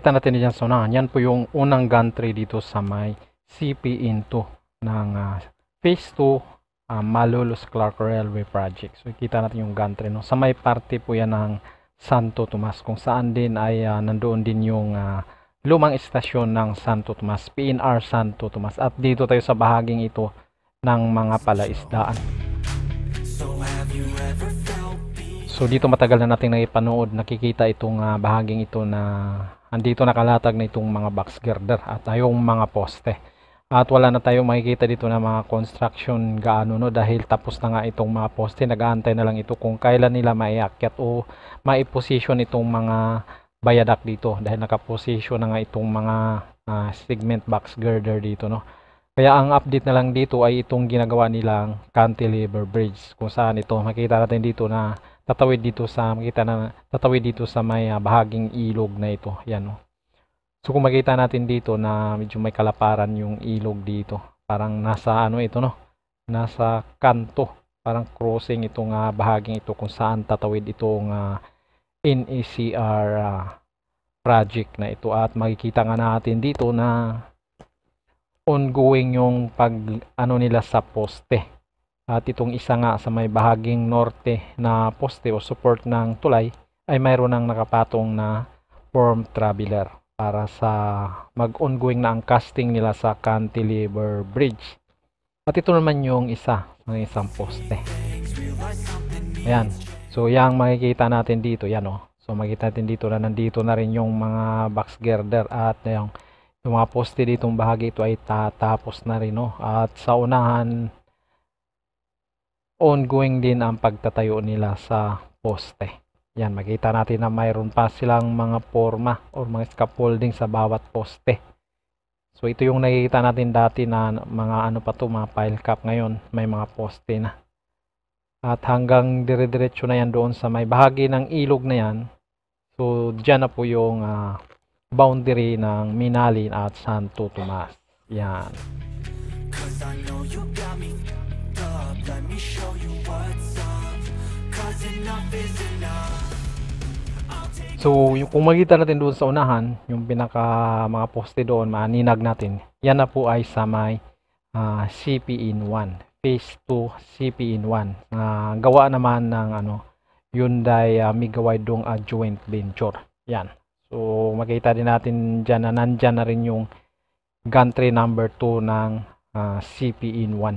makikita natin dyan sa unahan, yan po yung unang gantry dito sa may CP-IN2 ng Phase 2 Malolos Clark Railway Project. So kita natin yung gantry, no? Sa may parte po yan ng Santo Tomas, kung saan din ay nandoon din yung lumang istasyon ng Santo Tomas, PNR Santo Tomas. At dito tayo sa bahaging ito ng mga palaisdaan. So dito matagal na nating naipanood, nakikita itong bahaging ito na andito nakalatag na itong mga box girder at yung mga poste. At wala na tayong makikita dito na mga construction gaano, no, dahil tapos na nga itong mga poste. Nag-aantay na lang ito kung kailan nila maiakyat o maiposition itong mga viaduct dito, dahil nakaposition na nga itong mga segment box girder dito, no. Kaya ang update na lang dito ay itong ginagawa nilang cantilever bridge, kung saan ito makita natin dito na tatawid dito sa may bahaging ilog na ito. Yan, no. So kung makita natin dito na medyo may kalaparan yung ilog dito, parang nasa ito, no, nasa kanto, parang crossing itong bahaging ito kung saan tatawid itong NECR project na ito. At makikita nga natin dito na ongoing yung pag nila sa poste. At itong isa nga sa may bahaging norte na poste o support ng tulay ay mayroon ng nakapatong na form traveler para sa mag-ongoing na ang casting nila sa cantilever bridge. At ito naman yung ng isang poste. Ayan. So yang makikita natin dito, yan, oh. So makikita natin dito na nandito na rin yung mga box girder at yung mga poste ditong bahagi ito ay tatapos na rin, no. At sa unahan, ongoing din ang pagtatayo nila sa poste. Yan, makita natin na mayroon pa silang mga forma or mga scaffolding sa bawat poste. So ito yung nakikita natin dati na mga mga pile cap. Ngayon may mga poste na. At hanggang dire-diretso na yan doon sa may bahagi ng ilog na yan. So dyan na po yung boundary ng Minalin at Santo Tomas. Yan. So kung makita natin doon sa unahan, yung pinaka mga poste doon, maaninag natin, yan na po ay sa may CP-IN1, Phase 2 CP-IN1, gawa naman ng Hyundai Migawai-dong joint venture. Yan. So makita din natin dyan na nandyan na rin yung gantry number 2 ng CP-IN1.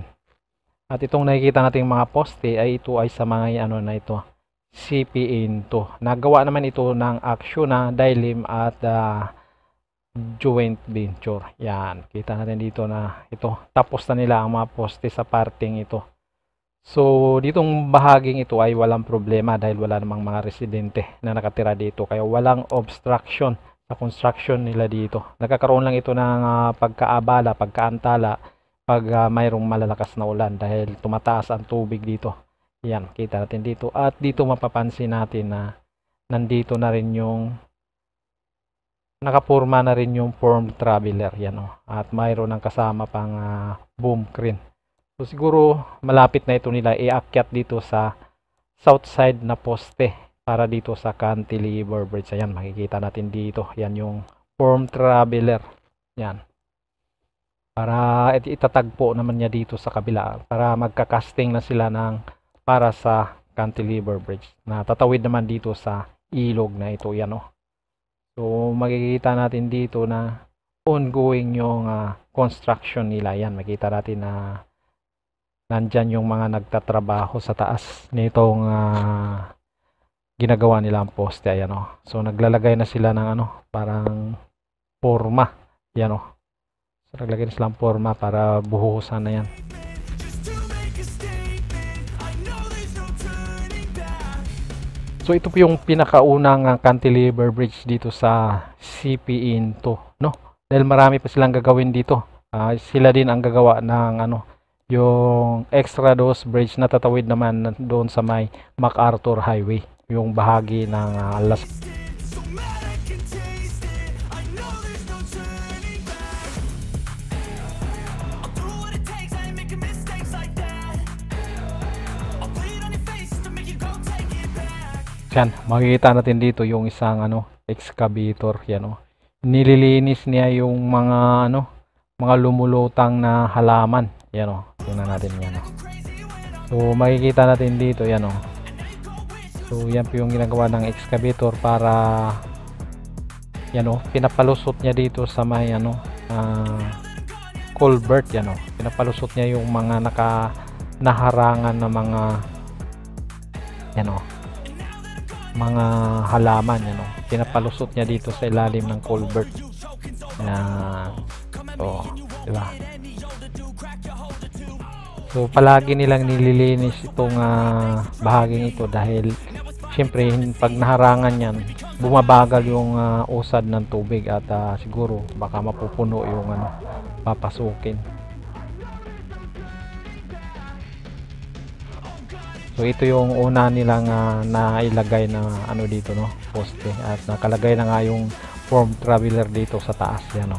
At itong nakikita natin mga poste ay ito ay sa mga na ito, CP-IN2. Nagawa naman ito ng Acciona, Dailim at joint venture. Yan, kita natin dito na ito, tapos na nila ang mga poste sa parting ito. So ditong bahaging ito ay walang problema dahil wala namang mga residente na nakatira dito, kaya walang obstruction sa construction nila dito. Nagkakaroon lang ito ng pagkaabala, pagkaantala pag mayroong malalakas na ulan dahil tumataas ang tubig dito. Yan, kita natin dito. At dito mapapansin natin na nandito na rin yung nakapurma na rin yung form traveler. Yan, oh. At mayroon ng kasama pang boom crane. So siguro malapit na ito nila iakyat dito sa south side na poste para dito sa cantilever bridge. Ayan, makikita natin dito. Yan yung form traveler. Yan. Para itatagpo naman niya dito sa kabila para magka-casting na sila para sa cantilever bridge na tatawid naman dito sa ilog na ito. Yan, oh. So makikita natin dito na ongoing yung construction nila. Yan, makita natin na nandyan yung mga nagtatrabaho sa taas nitong ginagawa nilang poste. Ayan, oh. So naglalagay na sila ng parang forma. Yan, oh. So naglagay na silang forma para buhusan na yan. So ito po yung pinakaunang cantilever bridge dito sa CP-IN2, no? Dahil marami pa silang gagawin dito. Sila din ang gagawa ng yung extra dose bridge na tatawid naman doon sa may MacArthur Highway, yung bahagi ng Las. Yan, makikita natin dito yung isang excavator. Yan, oh. nililinis niya yung mga mga lumulutang na halaman. Yan o, tingnan natin yan o. So makikita natin dito yan o. So yan po yung ginagawa ng excavator para yan o, pinapalusot niya dito sa may culvert yan o. Pinapalusot niya yung mga naharangan na mga yan o, mga halaman yan o. Pinapalusot niya dito sa ilalim ng culvert. Yan. So, diba? So palagi nilang nililinis itong bahaging ito dahil syempre pag naharangan yan, bumabagal yung usad ng tubig at siguro baka mapupuno yung papasukin. So ito yung una nilang nailagay na dito poste, at nakalagay na nga yung form traveler dito sa taas yan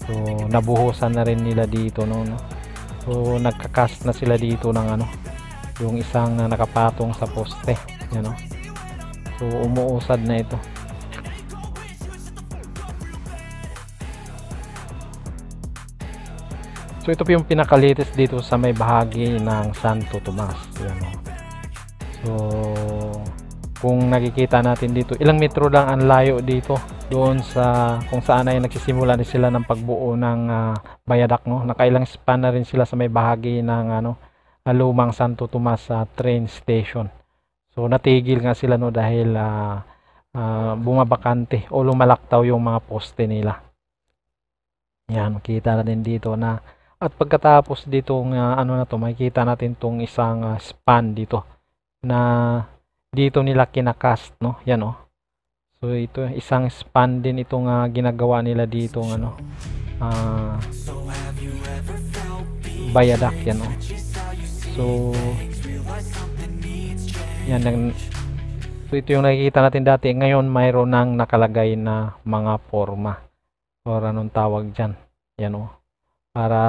So nabuhusan na rin nila dito So nagka-cast na sila dito ng yung isang nakapatong sa poste yan So umuusad na ito. So ito po yung pinaka-latest dito sa may bahagi ng Santo Tomas yan So kung nakikita natin dito, ilang metro lang ang layo dito doon sa kung saan ay nagsisimula na sila ng pagbuo ng viaduct Nakailang span na rin sila sa may bahagi ng lumang Santo Tomas train station. So natigil nga sila dahil bumabakante o lumalaktaw yung mga poste nila. Yan, makita natin dito na at pagkatapos dito makikita natin tong isang span dito na dito nila kinakast yan So ito isang span din itong ginagawa nila dito viaduct yan So yan so ito yung nakikita natin dati, ngayon mayroon nang nakalagay na mga forma or anong tawag dyan yan para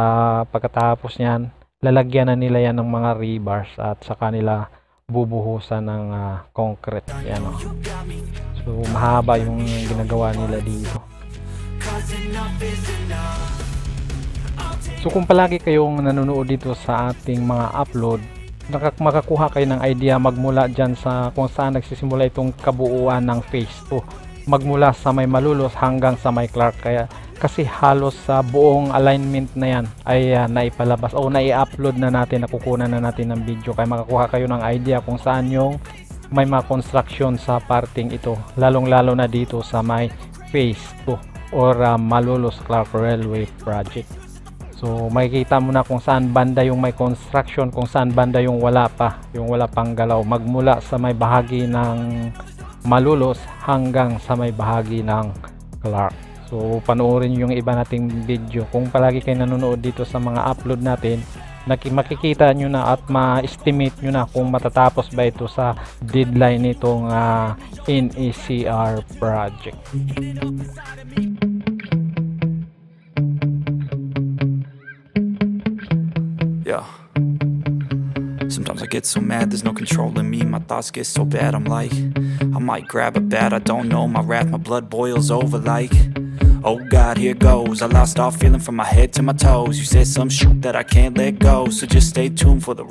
pagkatapos niyan lalagyan na nila yan ng mga rebars at saka nila bubuhusan ng concrete yan So mahaba yung ginagawa nila dito. So kung palagi kayong nanonood dito sa ating mga upload, makakuha kayo ng idea magmula dyan sa kung saan nagsisimula itong kabuuan ng phase 2, magmula sa may Malolos hanggang sa may Clark. Kasi halos sa buong alignment na yan ay naipalabas o nai-upload na natin, nakukunan na natin ng video, kaya makakuha kayo ng idea kung saan yung may mga construction sa parting ito, lalong lalo na dito sa may phase 2 or Malolos Clark Railway Project. So makikita mo na kung saan banda yung may construction, kung saan banda yung wala pang galaw, magmula sa may bahagi ng Malolos hanggang sa may bahagi ng Clark. So panoorin yung iba nating video. Kung palagi kayo nanonood dito sa mga upload natin, makikita nyo na at ma-estimate nyo na kung matatapos ba ito sa deadline nitong NECR project. Yeah. Sometimes I get so mad, there's no controlling me. My thoughts get so bad, I'm like, I might grab a bat, I don't know. My wrath, my blood boils over like, oh God, here goes. I lost all feeling from my head to my toes. You said some shit that I can't let go, so just stay tuned for the